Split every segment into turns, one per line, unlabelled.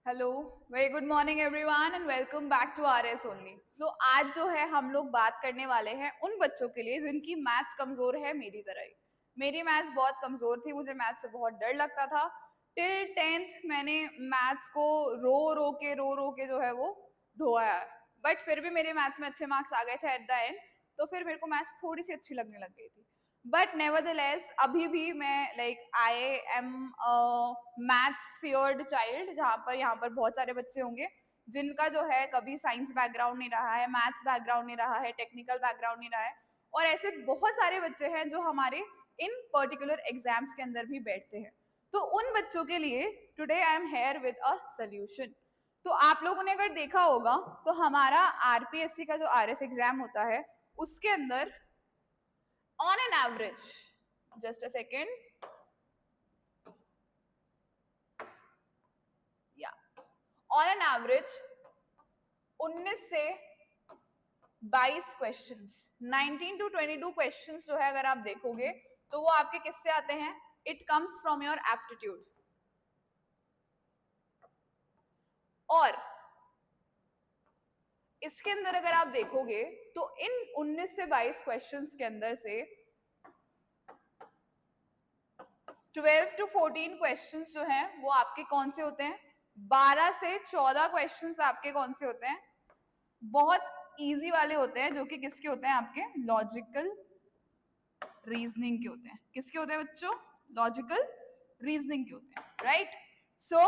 Hello, very good morning everyone and welcome back to RS only. So आज जो है हम लोग बात करने वाले हैं उन बच्चों के लिए जिनकी मैथ्स कमजोर है मेरी तरह ही। मेरी मैथ्स बहुत कमजोर थी, मुझे मैथ्स से बहुत डर लगता था। टिल 10th मैंने मैथ्स को रो के जो है वो ढोया है, बट फिर भी मेरे मैथ्स में अच्छे मार्क्स आ गए थे एट द एंड। तो फिर मेरे को मैथ्स थोड़ी सी अच्छी लगने लग गई थी। बट नेवरदलेस अभी भी मैं like I am maths feared child, जहाँ पर यहाँ पर बहुत सारे बच्चे होंगे जिनका जो है कभी साइंस बैकग्राउंड नहीं रहा है, मैथ्स बैकग्राउंड नहीं रहा है, टेक्निकल बैकग्राउंड नहीं रहा है। और ऐसे बहुत सारे बच्चे हैं जो हमारे इन पर्टिकुलर एग्जाम्स के अंदर भी बैठते हैं। तो उन बच्चों के लिए today I am here with a solution. तो आप लोगों ने अगर देखा होगा तो हमारा आरपीएससी का जो आरएस एग्जाम होता है उसके अंदर on an average, just a second, yeah, on an average 19 से 22 क्वेश्चंस, 19 to 22 क्वेश्चंस जो है अगर आप देखोगे तो वो आपके किससे आते हैं? It comes from your aptitude. और इसके अंदर अगर आप देखोगे तो इन 19 से 22 क्वेश्चंस के अंदर से 12 to 14 क्वेश्चंस जो हैं वो आपके कौन से होते हैं? 12 से 14 क्वेश्चंस आपके कौन से होते हैं? बहुत इजी वाले होते हैं, जो कि किसके होते हैं? आपके लॉजिकल रीजनिंग के होते हैं। किसके होते हैं बच्चों? लॉजिकल रीजनिंग के होते हैं, राइट? सो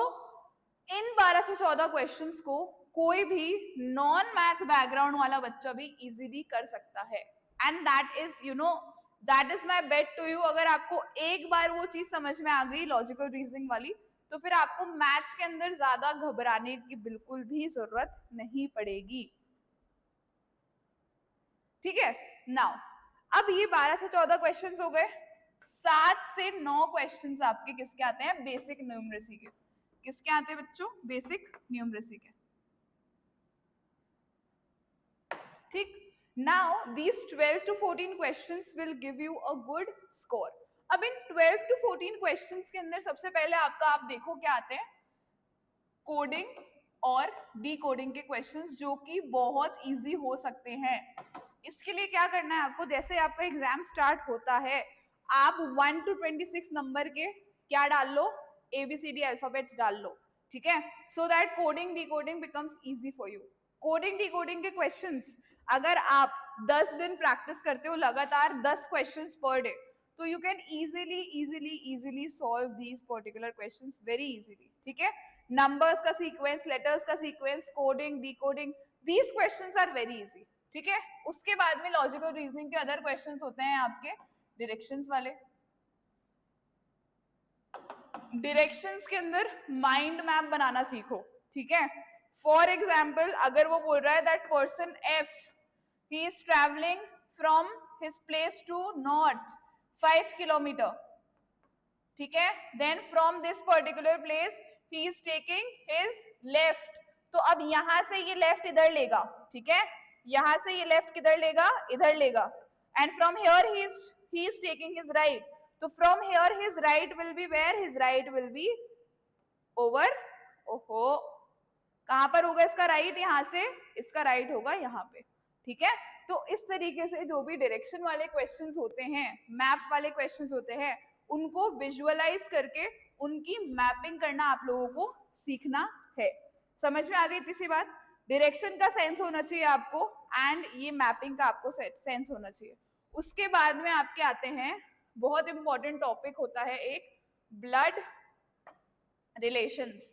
इन 12 से 14 क्वेश्चंस को कोई भी नॉन मैथ बैकग्राउंड वाला बच्चा भी इजीली कर सकता है। And that is that is my bet to you. अगर आपको एक बार वो चीज समझ में आ गई लॉजिकल रीजनिंग वाली, तो फिर आपको मैथ्स के अंदर ज्यादा घबराने की बिल्कुल भी जरूरत नहीं पड़ेगी। ठीक है, नाउ अब ये 12 से 14 क्वेश्चंस हो गए। 7 से 9 क्वेश्चंस आपके किसके आते हैं? बेसिक न्यूमरेसी के। किसके आते हैं बच्चों? बेसिक न्यूमरेसी के। ठीक, now these 12 to 14 questions will give you a good score. अब इन 12 to 14 क्वेश्चंस के अंदर सबसे पहले आपका, आप देखो क्या आते हैं? कोडिंग और डी कोडिंग के क्वेश्चंस, जो कि बहुत इजी हो सकते हैं। इसके लिए क्या करना है आपको? जैसे आपका एग्जाम स्टार्ट होता है, आप 1 to 26 नंबर के क्या डाल लो? ABCD अल्फाबेट्स डाल लो, ठीक है? So that coding D coding becomes easy for you. Coding D coding के क्वेश्चंस अगर आप 10 दिन प्रैक्टिस करते हो लगातार 10 क्वेश्चंस पर डे, तो you can easily solve these particular questions very easily. ठीक है, नंबर्स का सीक्वेंस, लेटर्स का sequence, coding decoding, these questions are very easy. ठीक है, उसके बाद में लॉजिकल रीजनिंग के अदर क्वेश्चंस होते हैं आपके डायरेक्शंस वाले। डायरेक्शंस के अंदर माइंड मैप बनाना सीखो। ठीक है, फॉर एग्जाम्पल अगर वो बोल रहा है that person F, he is travelling from his place to north 5 kilometre, ठीक है, then from this particular place he is taking his left. तो अब यहां से ये लेफ्ट इधर लेगा, ठीक है, यहां से ये लेफ्ट किधर लेगा? इधर लेगा। And from here he is taking his right. तो from here his right will be where? His right will be over, ओहो, कहां पर होगा इसका राइट? यहां से इसका राइट होगा यहां पे। ठीक है, तो इस तरीके से जो भी डायरेक्शन वाले क्वेश्चंस होते हैं, मैप वाले क्वेश्चंस होते हैं, उनको विजुअलाइज करके उनकी मैपिंग करना आप लोगों को सीखना है। समझ में आ गई इतनी सी बात? डायरेक्शन का सेंस होना चाहिए आपको एंड ये मैपिंग का आपको सेंस होना चाहिए। उसके बाद में आपके आते हैं, बहुत इंपॉर्टेंट टॉपिक होता है एक, ब्लड रिलेशंस।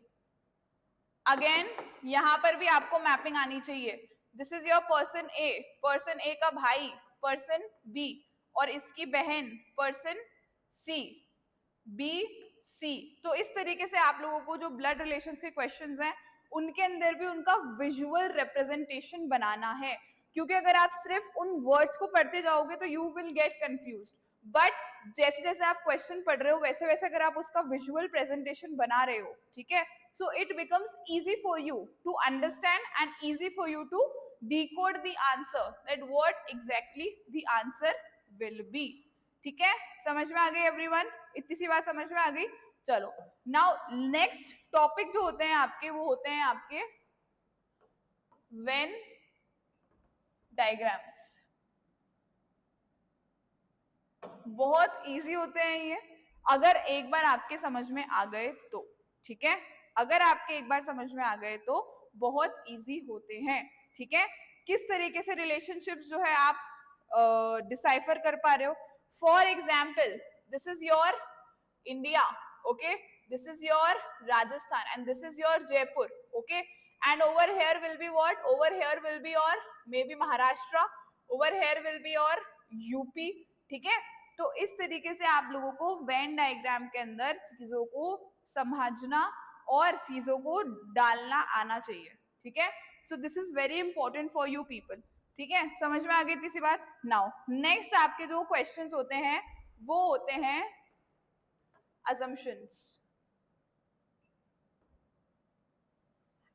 अगेन यहां पर भी आपको मैपिंग आनी चाहिए। दिस इज योर पर्सन ए का भाई पर्सन बी, और इसकी बहन पर्सन सी, बी सी। तो इस तरीके से आप लोगों को जो ब्लड रिलेशंस के क्वेश्चंस हैं उनके अंदर भी उनका विजुअल रिप्रेजेंटेशन बनाना है, क्योंकि अगर आप सिर्फ उन वर्ड्स को पढ़ते जाओगे तो you will get confused. But जैसे जैसे आप क्वेश्चन पढ़ रहे हो वैसे वैसे अगर आप उसका विजुअल प्रेजेंटेशन बना रहे हो, ठीक है, so it becomes easy for you to understand and easy for you to decode the answer, that what exactly the answer will be। ठीक है, समझ में आ गई एवरीवन? इतनी सी बात समझ में आ गई? चलो नाउ नेक्स्ट टॉपिक जो होते हैं आपके, वो होते हैं आपके वेन डायग्राम्स। बहुत इजी होते हैं ये, अगर एक बार आपके समझ में आ गए तो, ठीक है, अगर आपके एक बार समझ में आ गए तो बहुत इजी होते हैं, ठीक है। किस तरीके से रिलेशनशिप्स जो है आप डिसाइफर कर पा रहे हो। For example, this is your India, okay, this is your Rajasthan and this is your Jaipur, okay, and over here will be what, over here will be your maybe Maharashtra, over here will be your UP, ठीक है। तो इस तरीके से आप लोगों को Venn diagram के अंदर चीजों को समझना और चीजों को डालना आना चाहिए, ठीक है। So this is very important for you people, ठीक है। समझ में आ गई इतनी सी बात। नाउ नेक्स्ट आपके जो क्वेश्चंस होते हैं वो होते हैं assumptions।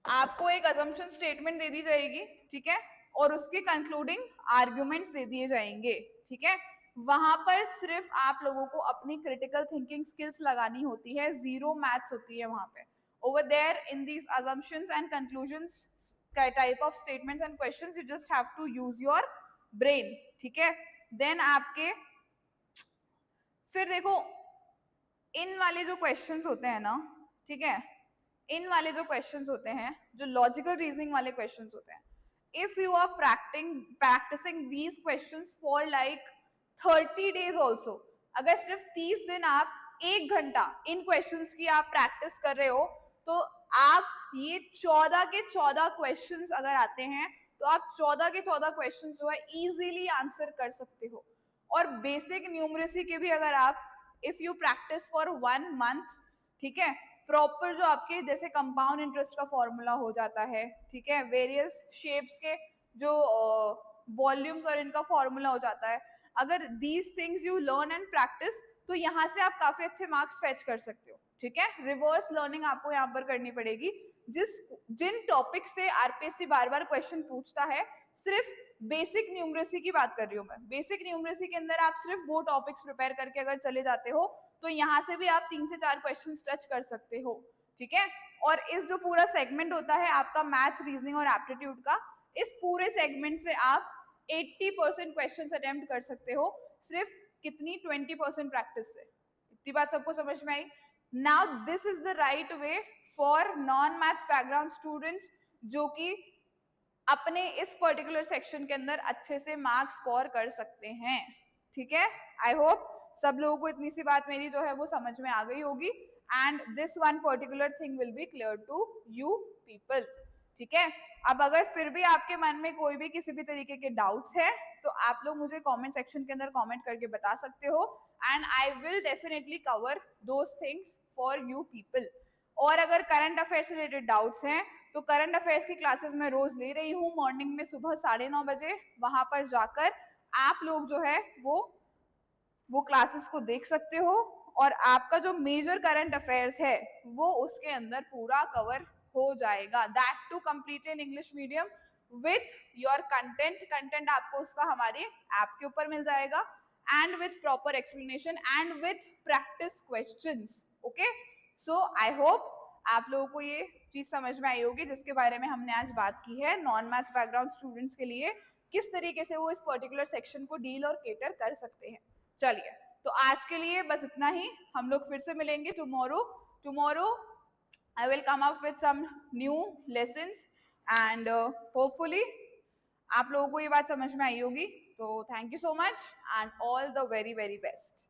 आपको एक assumption स्टेटमेंट दे दी जाएगी, ठीक है, और उसके कंक्लूडिंग आर्ग्यूमेंट्स दे दिए जाएंगे, ठीक है। वहां पर सिर्फ आप लोगों को अपनी क्रिटिकल थिंकिंग स्किल्स लगानी होती है, जीरो मैथ्स होती है वहां पे। Over there in these assumptions and conclusions type of statements and questions, you just have to use your brain, ठीक है। देन आपके फिर देखो इन वाले जो क्वेश्चंस होते हैं ना, ठीक है, इन वाले जो क्वेश्चंस होते हैं, जो लॉजिकल रीजनिंग वाले क्वेश्चंस होते हैं, if you are practising these questions for like 30 days also, अगर सिर्फ 30 दिन आप 1 घंटा इन क्वेश्चंस की आप प्रैक्टिस कर रहे हो, तो आप ये 14 के 14 क्वेश्चंस अगर आते हैं तो आप 14 के 14 क्वेश्चंस जो है इजीली आंसर कर सकते हो। और बेसिक न्यूमरेसी के भी अगर आप if you practice for 1 month, ठीक है, प्रॉपर जो आपके जैसे कंपाउंड इंटरेस्ट का फॉर्मूला हो जाता है, ठीक है, वेरियस शेप्स के जो वॉल्यूम्स और इनका फॉर्मूला हो जाता है, अगर these things you learn and practice, तो यहाँ से आप काफी अच्छे मार्क्स फेच कर सकते हो, ठीक है। रिवर्स लर्निंग आपको यहाँ पर करनी पड़ेगी। जिन टॉपिक से आरपीएससी बार बार क्वेश्चन पूछता है, सिर्फ बेसिक न्यूमरेसी की बात कर रही हूँ मैं, बेसिक न्यूमरेसी के अंदर आप सिर्फ वो टॉपिक्स प्रिपेयर करके अगर चले जाते हो तो यहाँ से भी आप 3 से 4 क्वेश्चन टच कर सकते हो, ठीक है। और इस जो पूरा सेगमेंट होता है आपका मैथ्स, रीजनिंग और एप्टीट्यूड का, इस पूरे सेगमेंट से आप 80% क्वेश्चंस अटेम्प्ट कर सकते हो, सिर्फ कितनी 20% प्रैक्टिस से। इतनी बात सबको समझ में आई। Now this is the right way for non maths background students जो कि अपने इस पर्टिकुलर सेक्शन के अंदर अच्छे से मार्क्स स्कोर कर सकते हैं, ठीक है। आई होप सब लोगों को इतनी सी बात मेरी जो है वो समझ में आ गई होगी, and this one particular thing will be clear to you people, ठीक है। अब अगर फिर भी आपके मन में कोई भी किसी भी तरीके के डाउट्स है तो आप लोग मुझे कमेंट सेक्शन के अंदर कमेंट करके बता सकते हो, and I will definitely cover those things for you people. और अगर करंट अफेयर से रिलेटेड डाउट्स हैं तो करंट अफेयर्स की क्लासेस मैं रोज ले रही हूँ मॉर्निंग में सुबह 9:30 बजे। वहां पर जाकर आप लोग जो है वो क्लासेस को देख सकते हो, और आपका जो मेजर करंट अफेयर्स है वो उसके अंदर पूरा कवर हो जाएगा। That to complete in English medium with your content आपको उसका हमारे ऐप के ऊपर मिल जाएगा, and with proper explanation and with practice questions, okay. So I hope आप लोगों को ये चीज समझ में आई होगी जिसके बारे में हमने आज बात की है, नॉन मैथ्स बैकग्राउंड स्टूडेंट्स के लिए किस तरीके से वो इस पर्टिकुलर सेक्शन को डील और केटर कर सकते हैं। चलिए, तो आज के लिए बस इतना ही, हम लोग फिर से मिलेंगे tomorrow I will come up with some new lessons, and hopefully आप लोगों को ये बात समझ में आई होगी। तो thank you so much and all the very very best.